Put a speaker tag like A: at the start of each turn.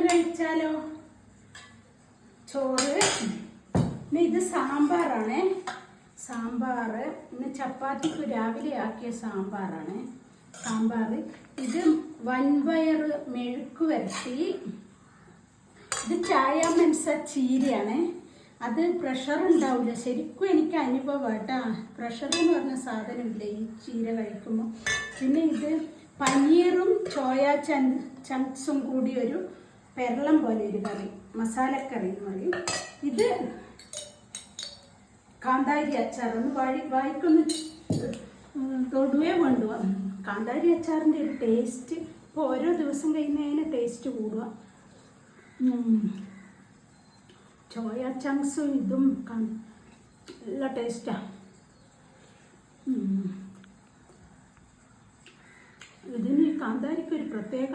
A: കഴിച്ചാലോ? ചോറ്. ഇനി ഇത് സാമ്പാറാണ്. സാമ്പാർ ഇന്ന് ചപ്പാത്തിക്ക് രാവിലെ ആക്കിയ സാമ്പാറാണ്. സാമ്പാർ. ഇത് വൻപയർ മെഴുക്ക് വരട്ടി. ഇത് ചായ മെൻസ ചീരയാണ്. അത് പ്രഷർ ഉണ്ടാവില്ല. ശരിക്കും എനിക്ക് അനുഭവം കേട്ടോ. പ്രഷർ എന്ന് പറഞ്ഞ സാധനമില്ല ഈ ചീര കഴിക്കുമ്പോൾ. പിന്നെ ഇത് പനീറും സോയ ചങ്ക്സും കൂടി ഒരു പെരളം പോലെ ഒരു കറി, മസാലക്കറി എന്ന് പറയും. ഇത് കാന്താരി അച്ചാർ. ഒന്ന് വായിക്കൊന്ന് തൊടുവേ കൊണ്ടുപോകാം. കാന്താരി അച്ചാറിൻ്റെ ഒരു ടേസ്റ്റ് ഇപ്പോൾ ഓരോ ദിവസം കഴിയുന്നതിന് ടേസ്റ്റ് കൂടുക. സോയ ചങ്ക്സും ഇതും നല്ല ടേസ്റ്റാണ്. ഇതിന് കാന്താരിക്കൊരു പ്രത്യേക